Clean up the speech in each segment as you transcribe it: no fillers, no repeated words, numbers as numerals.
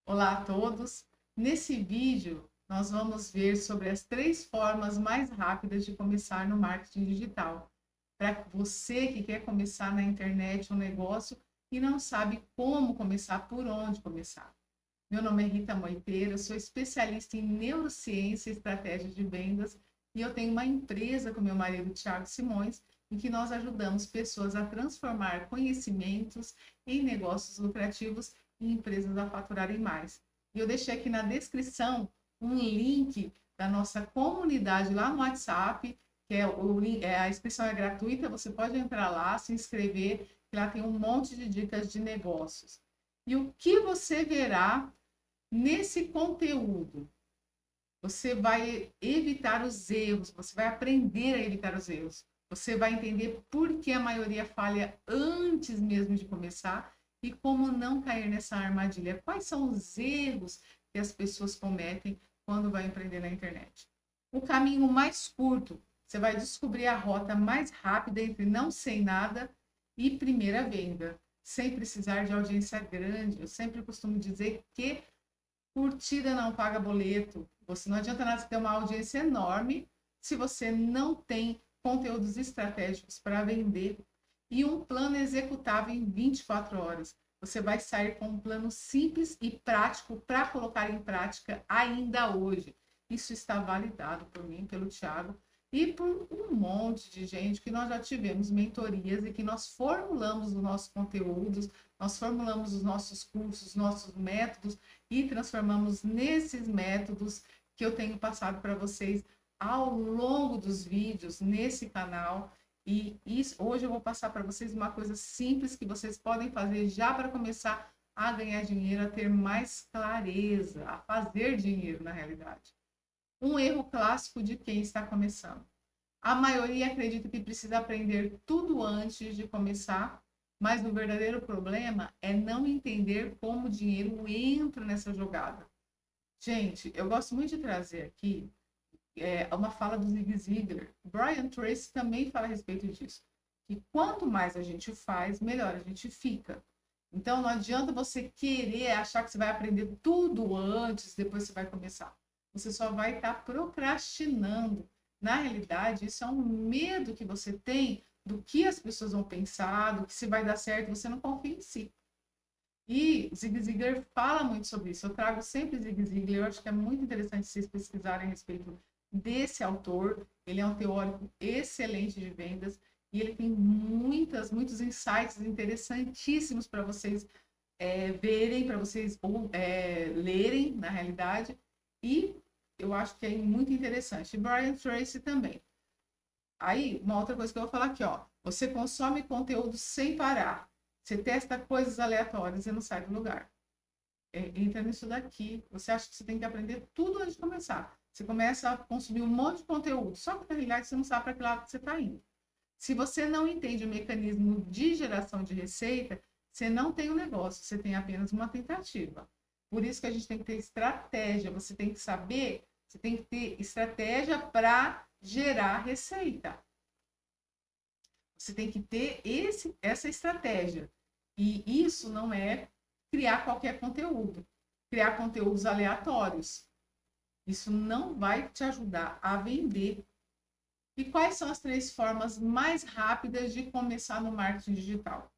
Olá a todos! Nesse vídeo, nós vamos ver sobre as 3 formas mais rápidas de começar no marketing digital. Para você que quer começar na internet um negócio e não sabe como começar, por onde começar. Meu nome é Rita Moiteira, sou especialista em neurociência e estratégia de vendas e eu tenho uma empresa com meu marido Thiago Simões em que nós ajudamos pessoas a transformar conhecimentos em negócios lucrativos e empresas a faturarem mais. E eu deixei aqui na descrição um link da nossa comunidade lá no WhatsApp, que a inscrição é gratuita, você pode entrar lá, se inscrever, que lá tem um monte de dicas de negócios. E o que você verá nesse conteúdo? Você vai evitar os erros, você vai aprender a evitar os erros. Você vai entender por que a maioria falha antes mesmo de começar e como não cair nessa armadilha. Quais são os erros que as pessoas cometem quando vai empreender na internet? O caminho mais curto, você vai descobrir a rota mais rápida entre não sei nada e primeira venda, sem precisar de audiência grande. Eu sempre costumo dizer que curtida não paga boleto. Você não adianta nada ter uma audiência enorme se você não tem conteúdos estratégicos para vender e um plano executável em 24 horas. Você vai sair com um plano simples e prático para colocar em prática ainda hoje. Isso está validado por mim, pelo Thiago e por um monte de gente que nós já tivemos mentorias e que nós formulamos os nossos conteúdos, nós formulamos os nossos cursos, os nossos métodos e transformamos nesses métodos que eu tenho passado para vocês ao longo dos vídeos nesse canal. E hoje eu vou passar para vocês uma coisa simples que vocês podem fazer já para começar a ganhar dinheiro, a ter mais clareza, a fazer dinheiro na realidade. Um erro clássico de quem está começando. A maioria acredita que precisa aprender tudo antes de começar, mas o verdadeiro problema é não entender como o dinheiro entra nessa jogada. Gente, eu gosto muito de trazer aqui uma fala do Zig Ziglar. Brian Tracy também fala a respeito disso. Que quanto mais a gente faz, melhor a gente fica. Então não adianta você querer achar que você vai aprender tudo antes, depois você vai começar. Você só vai estar procrastinando. Na realidade, isso é um medo que você tem do que as pessoas vão pensar, do que se vai dar certo, você não confia em si. E Zig Ziglar fala muito sobre isso. Eu trago sempre Zig Ziglar. Eu acho que é muito interessante vocês pesquisarem a respeito desse autor. Ele é um teórico excelente de vendas e ele tem muitos insights interessantíssimos para vocês verem, para vocês lerem, na realidade. E eu acho que é muito interessante. E Brian Tracy também. Aí, uma outra coisa que eu vou falar aqui, ó. Você consome conteúdo sem parar. Você testa coisas aleatórias e não sai do lugar. Entra nisso daqui. Você acha que você tem que aprender tudo antes de começar. Você começa a consumir um monte de conteúdo, só que na realidade você não sabe para que lado você está indo. Se você não entende o mecanismo de geração de receita, você não tem um negócio, você tem apenas uma tentativa. Por isso que a gente tem que ter estratégia, você tem que saber, você tem que ter estratégia para gerar receita. Você tem que ter essa estratégia. E isso não é criar qualquer conteúdo, criar conteúdos aleatórios. Isso não vai te ajudar a vender. E quais são as 3 formas mais rápidas de começar no marketing digital?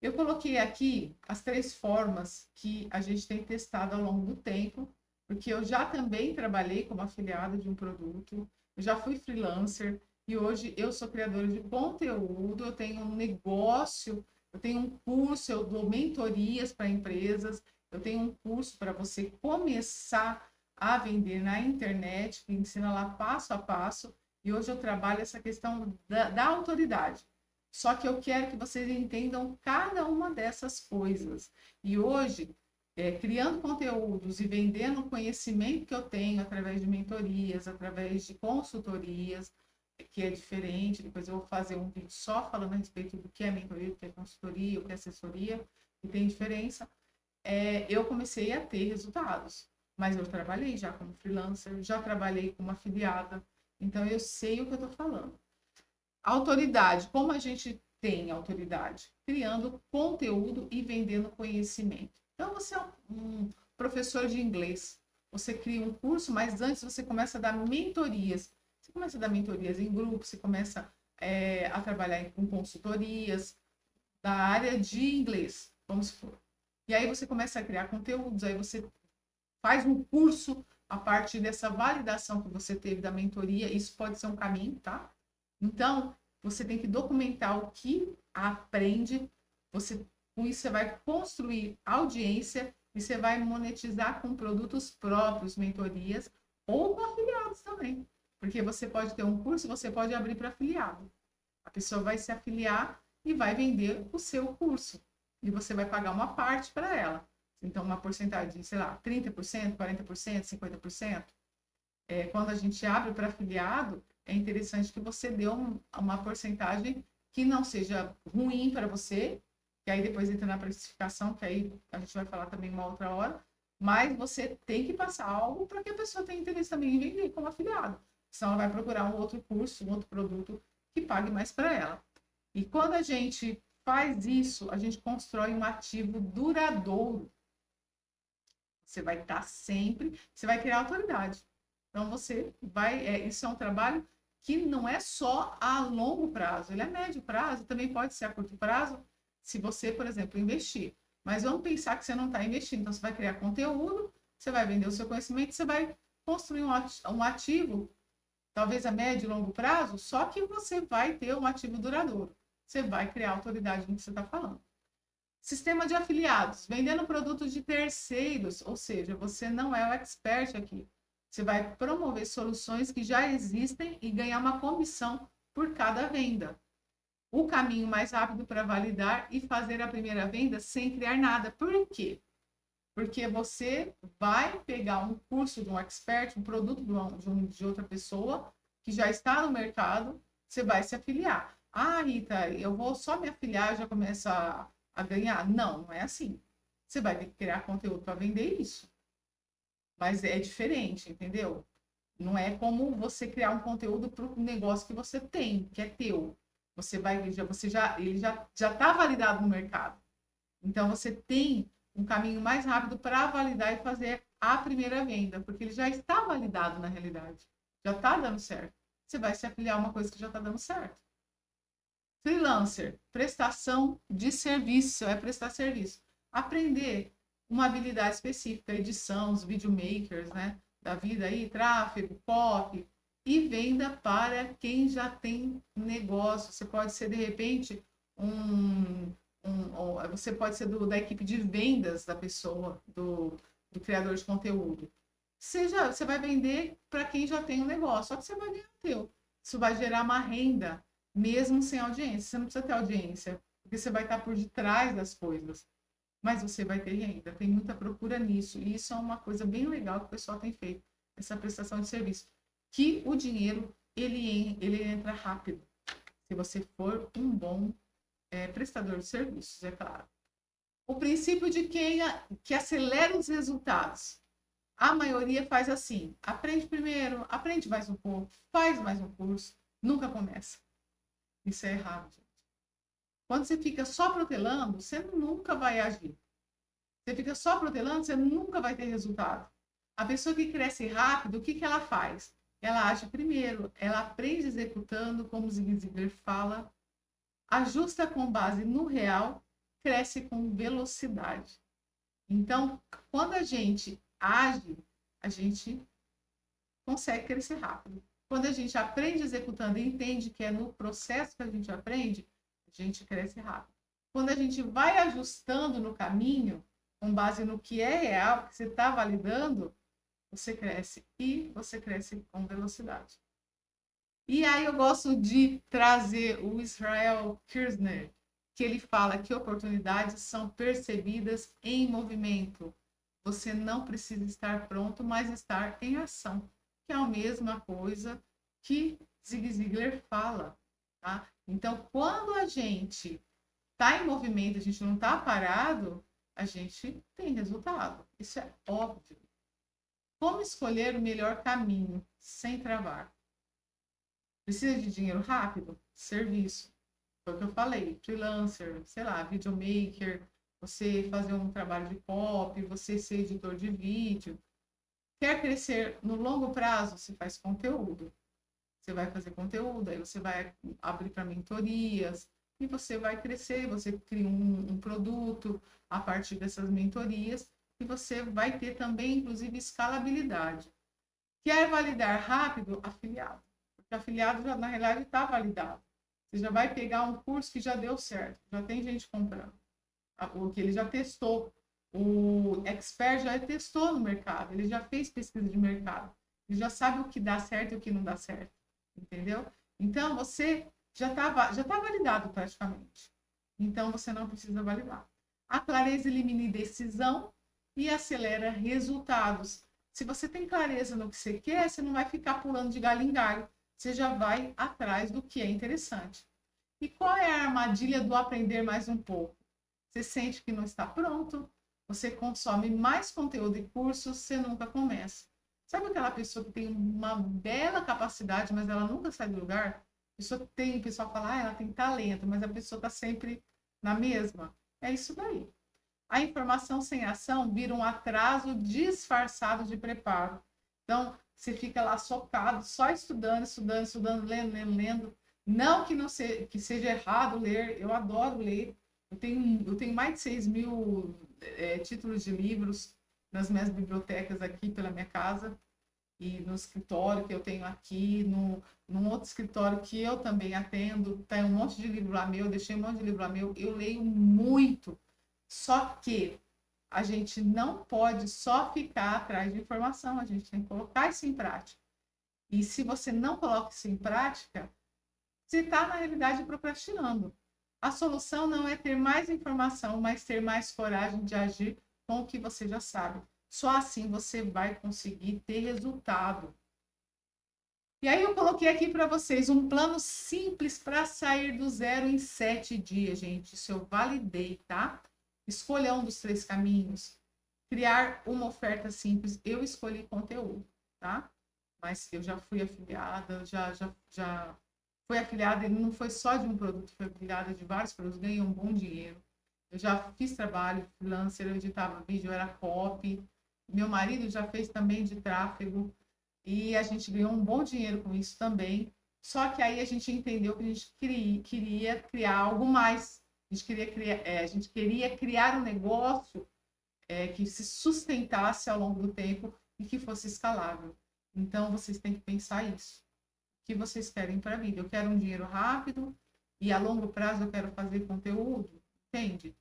Eu coloquei aqui as 3 formas que a gente tem testado ao longo do tempo, porque eu já também trabalhei como afiliado de um produto, eu já fui freelancer e hoje eu sou criadora de conteúdo, eu tenho um negócio, eu tenho um curso, eu dou mentorias para empresas, eu tenho um curso para você começar a vender na internet, que ensina lá passo a passo, e hoje eu trabalho essa questão da autoridade. Só que eu quero que vocês entendam cada uma dessas coisas. E hoje, criando conteúdos e vendendo o conhecimento que eu tenho através de mentorias, através de consultorias, que é diferente. Depois eu vou fazer um vídeo só falando a respeito do que é mentoria, o que é consultoria, o que é assessoria, que tem diferença. Eu comecei a ter resultados. Mas eu trabalhei já como freelancer, já trabalhei como afiliada, então eu sei o que eu estou falando. Autoridade. Como a gente tem autoridade? Criando conteúdo e vendendo conhecimento. Então, você é um professor de inglês. Você cria um curso, mas antes você começa a dar mentorias. Você começa a dar mentorias em grupo, você começa a trabalhar com consultorias da área de inglês, vamos supor. E aí você começa a criar conteúdos, aí você faz um curso a partir dessa validação que você teve da mentoria. Isso pode ser um caminho, tá? Então, você tem que documentar o que aprende. Com isso, você vai construir audiência e você vai monetizar com produtos próprios, mentorias ou com afiliados também. Porque você pode ter um curso, você pode abrir para afiliado. A pessoa vai se afiliar e vai vender o seu curso. E você vai pagar uma parte para ela. Então, uma porcentagem, sei lá, 30%, 40%, 50%. Quando a gente abre para afiliado, é interessante que você dê uma porcentagem que não seja ruim para você, que aí depois entra na precificação, que aí a gente vai falar também uma outra hora, mas você tem que passar algo para que a pessoa tenha interesse também em vender como afiliado. Senão ela vai procurar um outro curso, um outro produto que pague mais para ela. E quando a gente faz isso, a gente constrói um ativo duradouro. Você vai estar sempre, você vai criar autoridade. Então você vai, isso é um trabalho que não é só a longo prazo, ele é médio prazo, também pode ser a curto prazo, se você, por exemplo, investir. Mas vamos pensar que você não está investindo, então você vai criar conteúdo, você vai vender o seu conhecimento, você vai construir um ativo, talvez a médio e longo prazo, só que você vai ter um ativo duradouro. Você vai criar autoridade no que você está falando. Sistema de afiliados, vendendo produtos de terceiros, ou seja, você não é o expert aqui. Você vai promover soluções que já existem e ganhar uma comissão por cada venda. O caminho mais rápido para validar e fazer a primeira venda sem criar nada. Por quê? Porque você vai pegar um curso de um expert, um produto de outra pessoa que já está no mercado, você vai se afiliar. Ah, Rita, eu vou só me afiliar e já começo a ganhar? Não, não é assim. Você vai ter que criar conteúdo para vender isso. Mas é diferente, entendeu? Não é como você criar um conteúdo para o negócio que você tem, que é teu. Ele já está validado no mercado. Então você tem um caminho mais rápido para validar e fazer a primeira venda, porque ele já está validado na realidade. Já está dando certo. Você vai se afiliar a uma coisa que já está dando certo. Freelancer, prestação de serviço, você vai prestar serviço. Aprender uma habilidade específica, edição, os videomakers, né? Da vida aí, tráfego, copy, e venda para quem já tem negócio. Você pode ser, de repente, você pode ser da equipe de vendas da pessoa, do criador de conteúdo. Você vai vender para quem já tem um negócio, só que você vai ganhar o teu. Isso vai gerar uma renda mesmo sem audiência. Você não precisa ter audiência, porque você vai estar por detrás das coisas. Mas você vai ter renda. Tem muita procura nisso. E isso é uma coisa bem legal que o pessoal tem feito, essa prestação de serviço. Que o dinheiro, ele entra rápido. Se você for um bom prestador de serviços, é claro. O princípio de quem que acelera os resultados. A maioria faz assim: aprende primeiro, aprende mais um pouco, faz mais um curso, nunca começa. Isso é errado, gente. Quando você fica só protelando, você nunca vai agir. Você fica só protelando, você nunca vai ter resultado. A pessoa que cresce rápido, o que, que ela faz? Ela age primeiro, ela aprende executando, como o Zig Ziglar fala, ajusta com base no real, cresce com velocidade. Então, quando a gente age, a gente consegue crescer rápido. Quando a gente aprende executando e entende que é no processo que a gente cresce rápido. Quando a gente vai ajustando no caminho, com base no que é real, que você está validando, você cresce e você cresce com velocidade. E aí eu gosto de trazer o Israel Kirzner, que ele fala que oportunidades são percebidas em movimento. Você não precisa estar pronto, mas estar em ação, que é a mesma coisa que Zig Ziglar fala. Tá? Então, quando a gente está em movimento, a gente não está parado, a gente tem resultado. Isso é óbvio. Como escolher o melhor caminho sem travar? Precisa de dinheiro rápido? Serviço. Foi o que eu falei. Freelancer, sei lá, videomaker. você fazer um trabalho de copy, você ser editor de vídeo. Quer crescer no longo prazo? Você faz conteúdo. Você vai fazer conteúdo, aí você vai abrir para mentorias, e você vai crescer, você cria um produto a partir dessas mentorias, e você vai ter também, inclusive, escalabilidade. Quer validar rápido? Afiliado. Porque afiliado, já, na realidade, está validado. Você já vai pegar um curso que já deu certo, já tem gente comprando, o que ele já testou. O expert já testou no mercado, ele já fez pesquisa de mercado, ele já sabe o que dá certo e o que não dá certo, entendeu? Então, você já tá validado praticamente. Então, você não precisa validar. A clareza elimina indecisão e acelera resultados. Se você tem clareza no que você quer, você não vai ficar pulando de galho em galho. Você já vai atrás do que é interessante. E qual é a armadilha do aprender mais um pouco? Você sente que não está pronto, você consome mais conteúdo e cursos, você nunca começa. Sabe aquela pessoa que tem uma bela capacidade, mas ela nunca sai do lugar? O pessoal fala, ela tem talento, mas a pessoa está sempre na mesma. É isso daí. A informação sem ação vira um atraso disfarçado de preparo. Então, você fica lá socado, só estudando, estudando, estudando, lendo, lendo, lendo. Não que não que seja errado ler, eu adoro ler. Eu tenho mais de 6.000 títulos de livros nas minhas bibliotecas aqui pela minha casa e no escritório que eu tenho aqui, num outro escritório que eu também atendo. Tem um monte de livro lá meu, deixei um monte de livro lá meu. Eu leio muito. Só que a gente não pode só ficar atrás de informação, a gente tem que colocar isso em prática. E se você não coloca isso em prática, você está, na realidade, procrastinando. A solução não é ter mais informação, mas ter mais coragem de agir com o que você já sabe. Só assim você vai conseguir ter resultado. E aí eu coloquei aqui para vocês um plano simples para sair do zero em 7 dias, gente. Isso eu validei, tá? Escolha um dos 3 caminhos. Criar uma oferta simples. Eu escolhi conteúdo, tá? Mas eu já fui afiliada, já fui afiliada, e não foi só de um produto, foi afiliada de vários produtos, ganhei um bom dinheiro. Eu já fiz trabalho freelancer, eu editava vídeo, eu era copy. Meu marido já fez também de tráfego e a gente ganhou um bom dinheiro com isso também. Só que aí a gente entendeu que a gente queria criar algo mais. A gente queria criar um negócio que se sustentasse ao longo do tempo e que fosse escalável. Então, vocês têm que pensar isso. O que vocês querem para a vida? Eu quero um dinheiro rápido e a longo prazo eu quero fazer conteúdo, entende?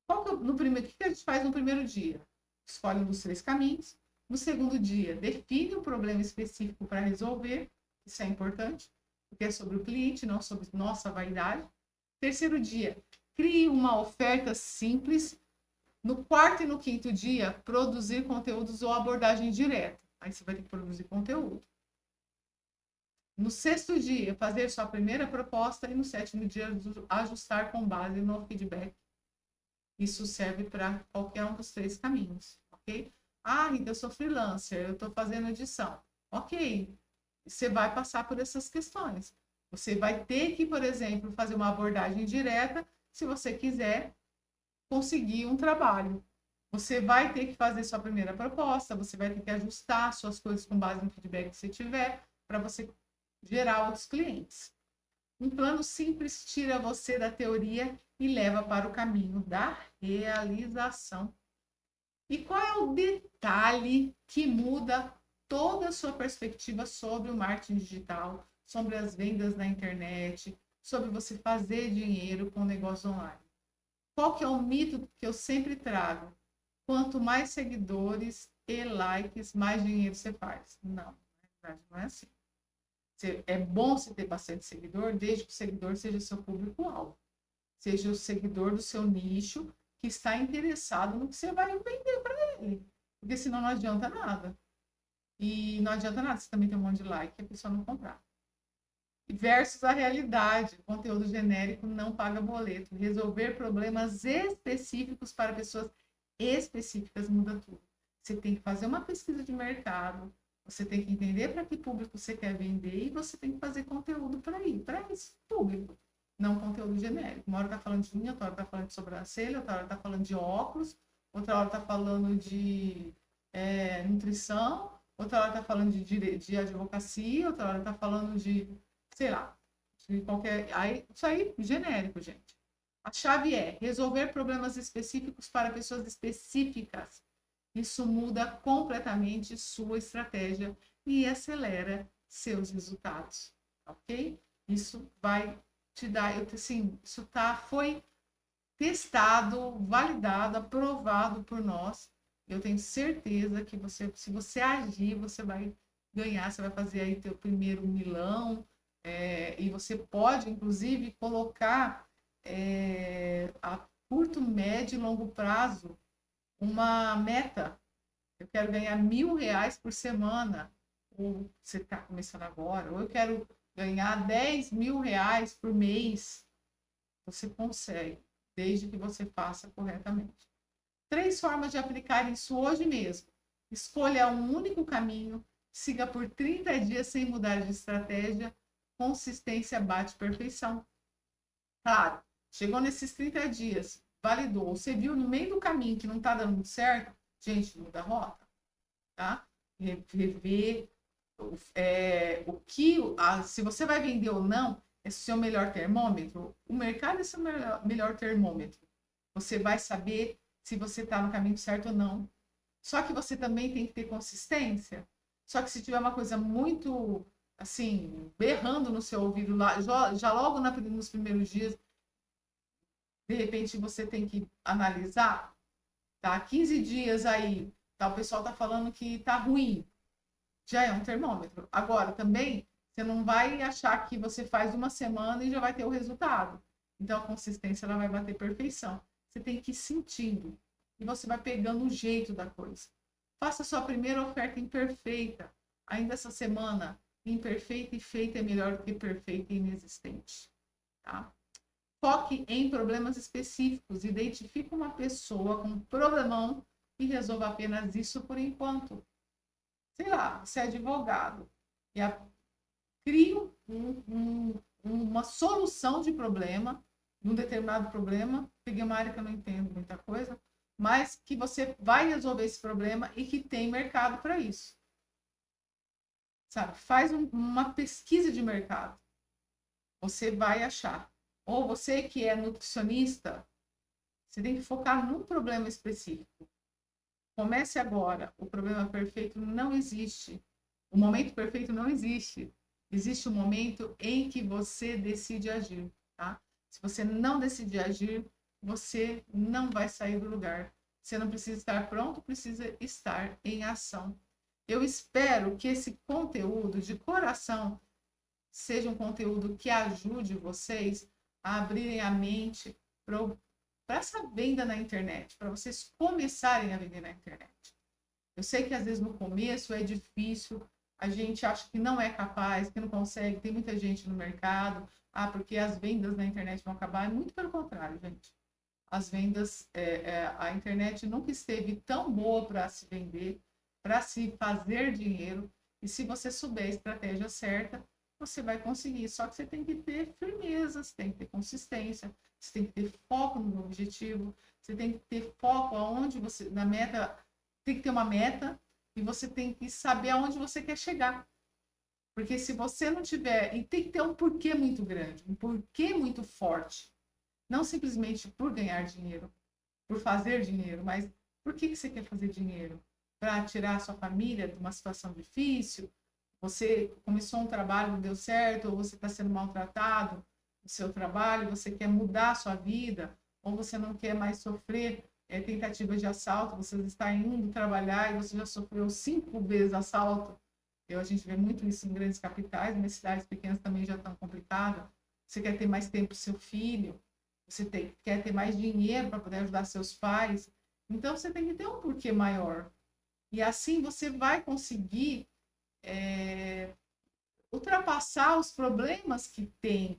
O que a gente faz no primeiro dia? Escolhe um dos 3 caminhos. No segundo dia, define um problema específico para resolver. Isso é importante, porque é sobre o cliente, não sobre nossa vaidade. Terceiro dia, crie uma oferta simples. No quarto e no quinto dia, produzir conteúdos ou abordagem direta. Aí você vai ter que produzir conteúdo. No sexto dia, fazer sua primeira proposta e no sétimo dia, ajustar com base no feedback. Isso serve para qualquer um dos 3 caminhos, ok? Rita, eu sou freelancer, eu estou fazendo edição. Ok, você vai passar por essas questões. Você vai ter que, por exemplo, fazer uma abordagem direta se você quiser conseguir um trabalho. Você vai ter que fazer sua primeira proposta, você vai ter que ajustar suas coisas com base no feedback que você tiver, para você gerar outros clientes. Um plano simples tira você da teoria e leva para o caminho da realização. E qual é o detalhe que muda toda a sua perspectiva sobre o marketing digital, sobre as vendas na internet, sobre você fazer dinheiro com negócio online? Qual que é o mito que eu sempre trago? Quanto mais seguidores e likes, mais dinheiro você faz. Não, na verdade não é assim. É bom você ter bastante seguidor, desde que o seguidor seja seu público-alvo. Seja o seguidor do seu nicho que está interessado no que você vai vender para ele. Porque senão não adianta nada. E não adianta nada você também ter um monte de like e a pessoa não comprar. Versus a realidade. Conteúdo genérico não paga boleto. Resolver problemas específicos para pessoas específicas muda tudo. Você tem que fazer uma pesquisa de mercado, você tem que entender para que público você quer vender e você tem que fazer conteúdo para esse público. não conteúdo genérico. Uma hora tá falando de unha, outra hora tá falando de sobrancelha, outra hora tá falando de óculos, outra hora tá falando de nutrição, outra hora tá falando de advocacia, outra hora tá falando de, sei lá, de qualquer... Aí, isso aí, genérico, gente. A chave é resolver problemas específicos para pessoas específicas. Isso muda completamente sua estratégia e acelera seus resultados, ok? Isso vai te dar, assim, isso foi testado, validado, aprovado por nós. Eu tenho certeza que se você agir, você vai ganhar, você vai fazer aí teu primeiro milão, e você pode, inclusive, colocar a curto, médio e longo prazo uma meta. Eu quero ganhar R$ 1.000 por semana, ou você está começando agora, ou eu quero ganhar R$ 10.000 por mês. Você consegue, desde que você faça corretamente. 3 formas de aplicar isso hoje mesmo. Escolha um único caminho, siga por 30 dias sem mudar de estratégia, consistência bate perfeição. Claro, chegou nesses 30 dias, validou, você viu no meio do caminho que não está dando muito certo, gente, muda a rota, tá? Rever se você vai vender ou não, é o seu melhor termômetro. O mercado é o seu melhor termômetro. Você vai saber se você está no caminho certo ou não. Só que você também tem que ter consistência. Só que se tiver uma coisa muito, assim, berrando no seu ouvido lá, já logo nos primeiros dias, de repente você tem que analisar, tá? 15 dias aí, tá? O pessoal tá falando que tá ruim. Já é um termômetro. Agora, também, você não vai achar que você faz uma semana e já vai ter o resultado. Então, a consistência ela vai bater perfeição. Você tem que ir sentindo. E você vai pegando o jeito da coisa. Faça sua primeira oferta imperfeita. Ainda essa semana, imperfeita e feita é melhor do que perfeita e inexistente. Tá? Foque em problemas específicos. Identifique uma pessoa com um problemão e resolva apenas isso por enquanto. Sei lá, você é advogado e cria uma solução de problema, de um determinado problema. Peguei uma área que eu não entendo muita coisa, mas que você vai resolver esse problema e que tem mercado para isso. Sabe? Faz uma pesquisa de mercado. Você vai achar. Ou você que é nutricionista, você tem que focar num problema específico. Comece agora. O problema perfeito não existe. O momento perfeito não existe. Existe um momento em que você decide agir, tá? Se você não decidir agir, você não vai sair do lugar. Você não precisa estar pronto, precisa estar em ação. Eu espero que esse conteúdo de coração seja um conteúdo que ajude vocês a abrirem a mente para essa venda na internet, para vocês começarem a vender na internet. Eu sei que às vezes no começo é difícil, a gente acha que não é capaz, que não consegue, tem muita gente no mercado, porque as vendas na internet vão acabar. Muito pelo contrário, gente. As vendas, a internet nunca esteve tão boa para se vender, para se fazer dinheiro, e se você souber a estratégia certa, você vai conseguir. Só que você tem que ter firmeza, você tem que ter consistência, você tem que ter foco no objetivo, você tem que ter foco aonde você, na meta, tem que ter uma meta e você tem que saber aonde você quer chegar. Porque se você não tiver, e tem que ter um porquê muito grande, um porquê muito forte. Não simplesmente por ganhar dinheiro, por fazer dinheiro, mas por que você quer fazer dinheiro? Para tirar a sua família de uma situação difícil? Você começou um trabalho, não deu certo, ou você está sendo maltratado no seu trabalho, você quer mudar a sua vida, ou você não quer mais sofrer tentativas de assalto, você está indo trabalhar e você já sofreu 5 vezes assalto. A gente vê muito isso em grandes capitais, mas cidades pequenas também já estão complicadas. Você quer ter mais tempo para o seu filho, quer ter mais dinheiro para poder ajudar seus pais. Então, você tem que ter um porquê maior. E assim você vai conseguir ultrapassar os problemas que tem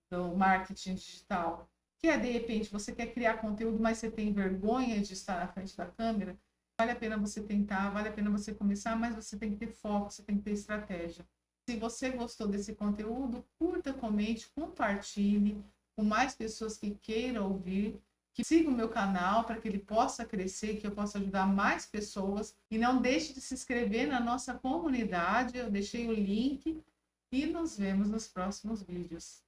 do marketing digital. Que é, de repente, você quer criar conteúdo, mas você tem vergonha de estar na frente da câmera. Vale a pena você tentar, vale a pena você começar, mas você tem que ter foco, você tem que ter estratégia. Se você gostou desse conteúdo, curta, comente, compartilhe, com mais pessoas que queiram ouvir, que sigam o meu canal para que ele possa crescer, que eu possa ajudar mais pessoas. E não deixe de se inscrever na nossa comunidade, eu deixei o link e nos vemos nos próximos vídeos.